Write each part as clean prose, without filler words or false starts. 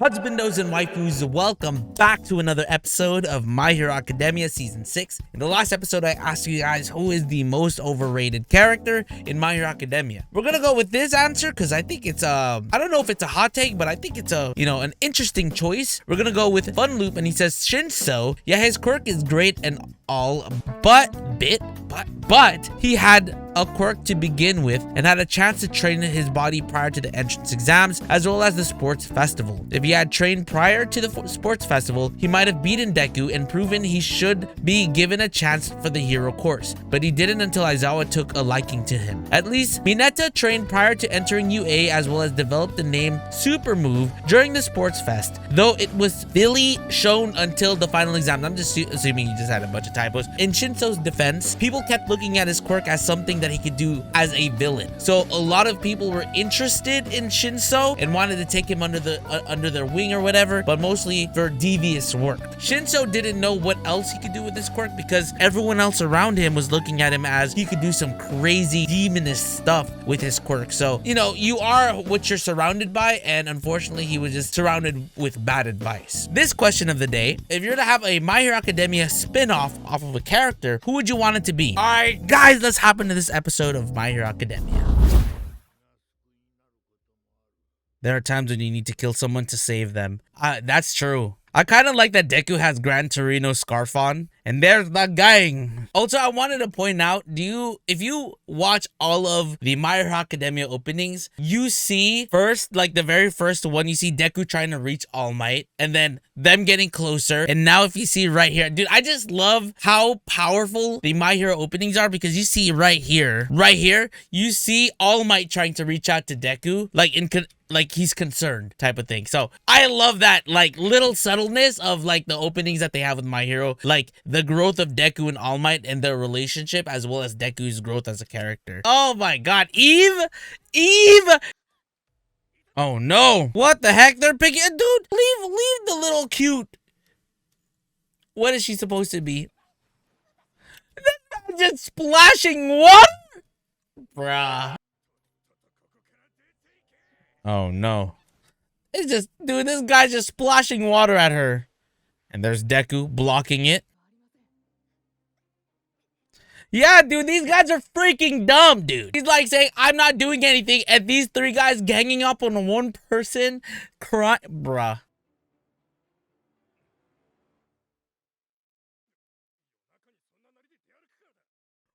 Husbandos and waifus, welcome back to another episode of My Hero Academia Season 6. In the last episode, I asked you guys who is the most overrated character in My Hero Academia. We're gonna go with this answer because I think it's I don't know if it's a hot take, but I think it's an interesting choice. We're gonna go with Fun Loop, and he says Shinso. Yeah, his quirk is great and all, but he had a quirk to begin with and had a chance to train his body prior to the entrance exams as well as the sports festival. If he had trained prior to the sports festival, he might have beaten Deku and proven he should be given a chance for the hero course, but he didn't until Aizawa took a liking to him. At least, Mineta trained prior to entering UA as well as developed the name Super Move during the sports fest, though it was fully shown until the final exam. I'm just assuming he just had a bunch of typos. In Shinso's defense, people kept looking at his quirk as something that he could do as a villain. So a lot of people were interested in Shinso and wanted to take him under their wing or whatever, but mostly for devious work. Shinso didn't know what else he could do with this quirk because everyone else around him was looking at him as he could do some crazy demonist stuff with his quirk. So, you are what you're surrounded by, and unfortunately he was just surrounded with bad advice. This question of the day: if you're to have a My Hero Academia spin-off off of a character, who would you want it to be? Alright guys, let's hop into this episode of My Hero Academia. There are times when you need to kill someone to save them. That's true. I kind of like that Deku has Gran Torino scarf on. And there's that gang. Also, I wanted to point out, if you watch all of the My Hero Academia openings, you see first, like the very first one, you see Deku trying to reach All Might, and then them getting closer. And now if you see right here, dude, I just love how powerful the My Hero openings are, because you see right here, you see All Might trying to reach out to Deku, like he's concerned type of thing. So I love that like little subtleness of like the openings that they have with My Hero, like the growth of Deku and All Might and their relationship, as well as Deku's growth as a character. Oh my god, Eve! Oh no, what the heck? They're picking, dude, leave the little cute. What is she supposed to be? Just splashing water? Bruh. Oh no. It's just, dude, this guy's just splashing water at her. And there's Deku blocking it. Yeah, dude, these guys are freaking dumb, dude. He's like saying, I'm not doing anything, and these three guys ganging up on one person, bruh.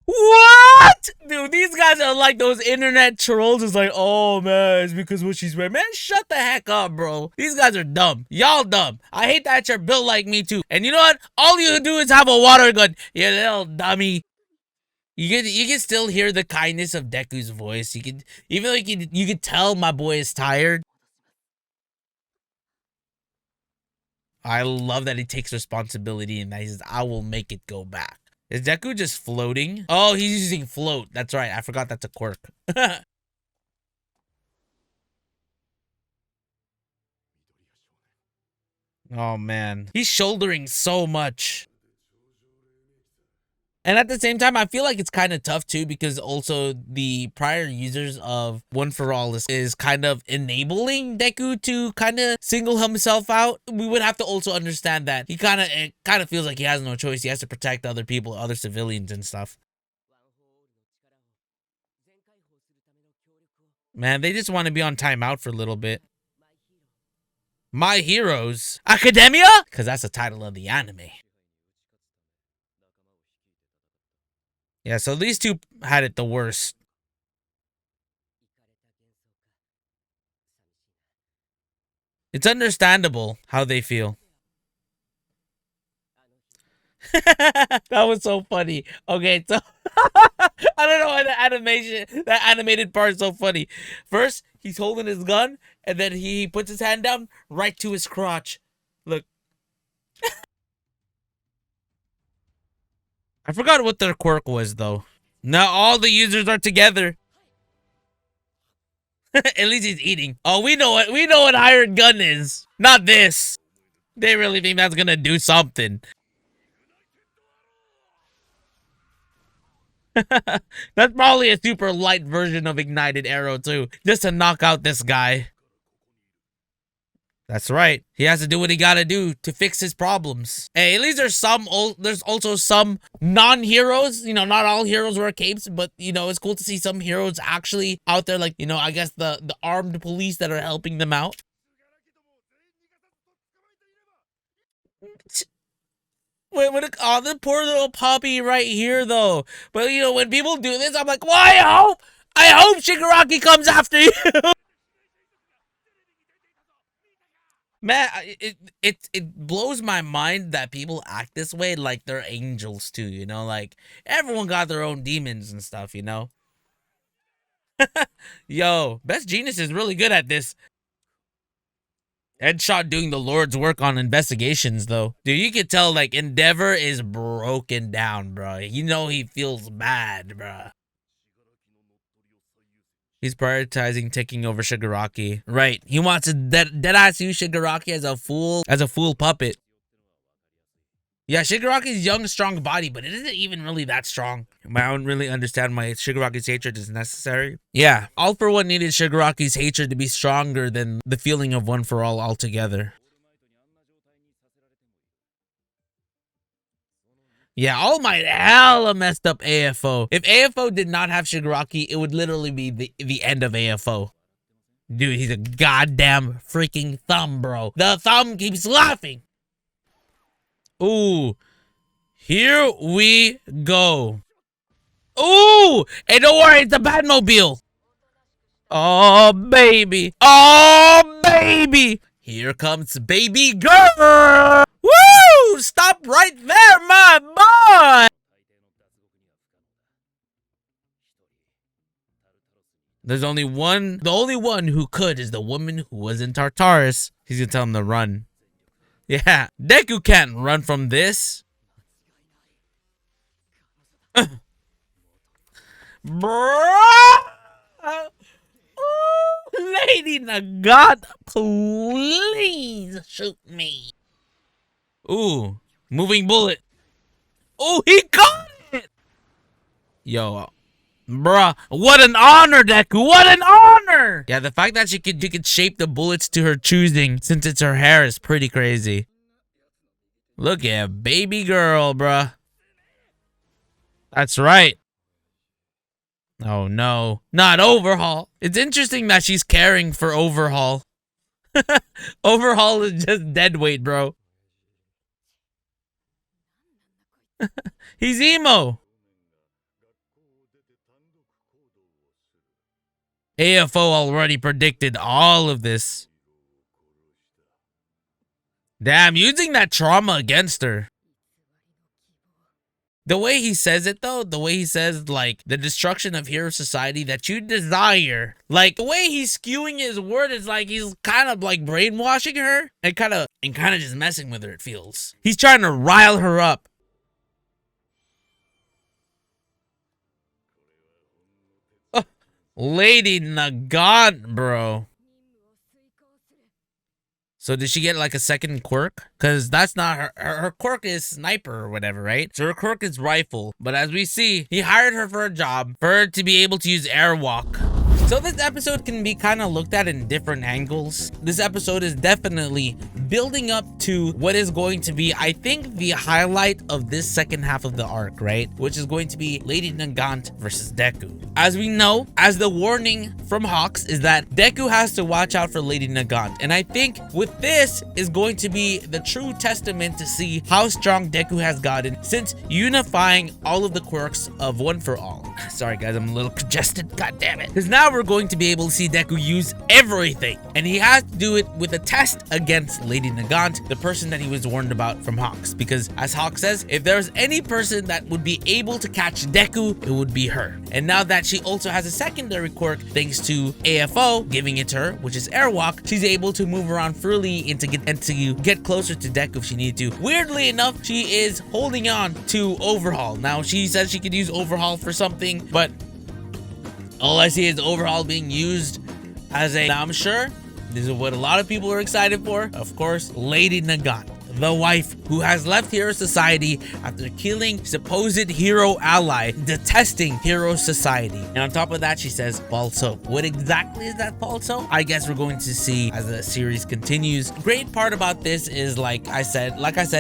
What? Dude, these guys are like those internet trolls. It's like, oh man, it's because what she's wearing. Man, shut the heck up, bro. These guys are dumb. Y'all dumb. I hate that you're built like me too. And you know what? All you do is have a water gun, you little dummy. You can still hear the kindness of Deku's voice. You can, even like you could tell my boy is tired. I love that he takes responsibility and that he says, I will make it go back. Is Deku just floating? Oh, he's using float. That's right. I forgot that's a quirk. Oh man, he's shouldering so much. And at the same time, I feel like it's kind of tough too, because also the prior users of One For All is kind of enabling Deku to kind of single himself out. We would have to also understand that it kind of feels like he has no choice. He has to protect other people, other civilians and stuff. Man, they just want to be on timeout for a little bit. My Heroes Academia? Because that's the title of the anime. Yeah, so these two had it the worst. It's understandable how they feel. That was so funny. Okay, so I don't know why that animated part is so funny. First, he's holding his gun, and then he puts his hand down right to his crotch. Look. I forgot what their quirk was, though. Now all the users are together. At least he's eating. Oh, we know what Iron Gun is. Not this. They really think that's gonna do something. That's probably a super light version of Ignited Arrow, too. Just to knock out this guy. That's right. He has to do what he gotta do to fix his problems. Hey, at least there's also some non-heroes. You know, not all heroes wear capes, but you know, it's cool to see some heroes actually out there, like, you know, I guess the armed police that are helping them out. Wait, oh, the poor little puppy right here, though. But you know, when people do this, I'm like, well, I hope Shigaraki comes after you. Man, it blows my mind that people act this way like they're angels too, you know? Like, everyone got their own demons and stuff, you know? Yo, Best Genius is really good at this. Headshot doing the Lord's work on investigations, though. Dude, you can tell, like, Endeavor is broken down, bro. You know he feels bad, bro. He's prioritizing taking over Shigaraki. Right. He wants to deadass use Shigaraki as a fool puppet. Yeah, Shigaraki's young, strong body, but it isn't even really that strong. I don't really understand why Shigaraki's hatred is necessary. Yeah, All For One needed Shigaraki's hatred to be stronger than the feeling of One For All altogether. Yeah, All Might hella messed up AFO. If AFO did not have Shigaraki, it would literally be the end of AFO. Dude, he's a goddamn freaking thumb, bro. The thumb keeps laughing. Ooh, here we go. Ooh, hey, don't worry, it's a Batmobile. Oh, baby. Oh, baby. Here comes baby girl. Woo! Stop right there, my boy. There's only one. The only one who could is the woman who was in Tartarus. He's gonna tell him to run. Yeah, Deku can't run from this. Bro! Lady Nagant, please shoot me. Ooh, moving bullet. Oh, he got it! Yo, bruh, what an honor, Deku! What an honor! Yeah, the fact that she could shape the bullets to her choosing since it's her hair is pretty crazy. Look at baby girl, bruh. That's right. Oh no, not Overhaul. It's interesting that she's caring for Overhaul. Overhaul is just dead weight, bro. He's emo. AFO already predicted all of this. Damn, using that trauma against her. The way he says it, though, the way he says, like, the destruction of hero society that you desire. Like, the way he's skewing his word is like he's kind of, like, brainwashing her and kind of just messing with her, it feels. He's trying to rile her up. Oh, Lady Nagant, bro. So did she get like a second quirk? Because that's not her quirk is sniper or whatever, right? So her quirk is rifle. But as we see, he hired her for a job for her to be able to use airwalk. So this episode can be kind of looked at in different angles. This episode is definitely building up to what is going to be, I think, the highlight of this second half of the arc, right? Which is going to be Lady Nagant versus Deku. As we know, as the warning from Hawks is that Deku has to watch out for Lady Nagant. And I think with this is going to be the true testament to see how strong Deku has gotten since unifying all of the quirks of One For All. Sorry guys, I'm a little congested, god damn it. Because now we're going to be able to see Deku use everything. And he has to do it with a test against Lady Nagant, the person that he was warned about from Hawks. Because as Hawks says, if there's any person that would be able to catch Deku, it would be her. And now that she also has a secondary quirk thanks to AFO giving it to her, which is Airwalk, she's able to move around freely and to get closer to Deku if she needed to. Weirdly enough, she is holding on to Overhaul. Now, she says she could use Overhaul for something, but all I see is Overhaul being used as a... Now, I'm sure this is what a lot of people are excited for. Of course, Lady Nagant. the wife who has left Hero Society after killing supposed hero ally, detesting Hero Society. And on top of that, she says false hope. What exactly is that false hope? I guess we're going to see as the series continues. Great part about this is, like I said,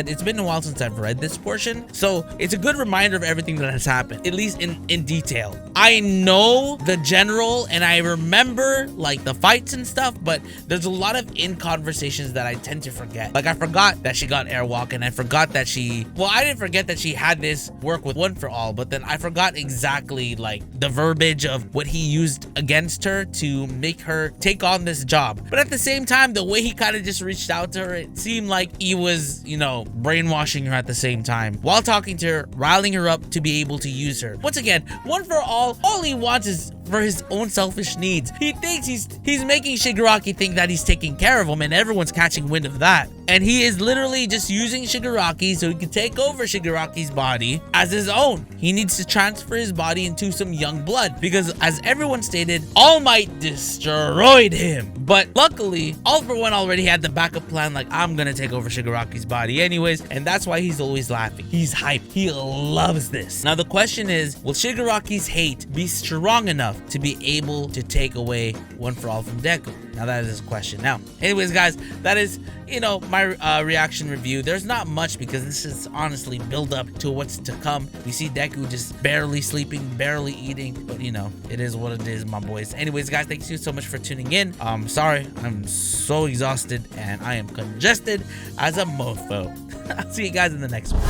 it's been a while since I've read this portion, so it's a good reminder of everything that has happened, at least in detail. I know the general and I remember like the fights and stuff, but there's a lot of in conversations that I tend to forget. Like I forgot that she got airwalk, and I forgot that I didn't forget that she had this work with One for All, but then I forgot exactly like the verbiage of what he used against her to make her take on this job. But at the same time, the way he kind of just reached out to her, it seemed like he was, you know, brainwashing her at the same time while talking to her, riling her up to be able to use her. Once again, One for All he wants is for his own selfish needs. He thinks he's making Shigaraki think that he's taking care of him, and everyone's catching wind of that. And he is literally just using Shigaraki so he can take over Shigaraki's body as his own. He needs to transfer his body into some young blood because, as everyone stated, All Might destroyed him. But luckily, All for One already had the backup plan, like, I'm gonna take over Shigaraki's body anyways, and that's why he's always laughing. He's hyped. He loves this. Now the question is, will Shigaraki's hate be strong enough to be able to take away One for All from Deku? Now that is his question. Now, anyways, guys, that is, you know, my reaction review. There's not much because this is honestly build up to what's to come. We see Deku just barely sleeping, barely eating, but you know, it is what it is, my boys. Anyways, guys, thank you so much for tuning in. Sorry, I'm so exhausted and I am congested as a mofo. I'll see you guys in the next one.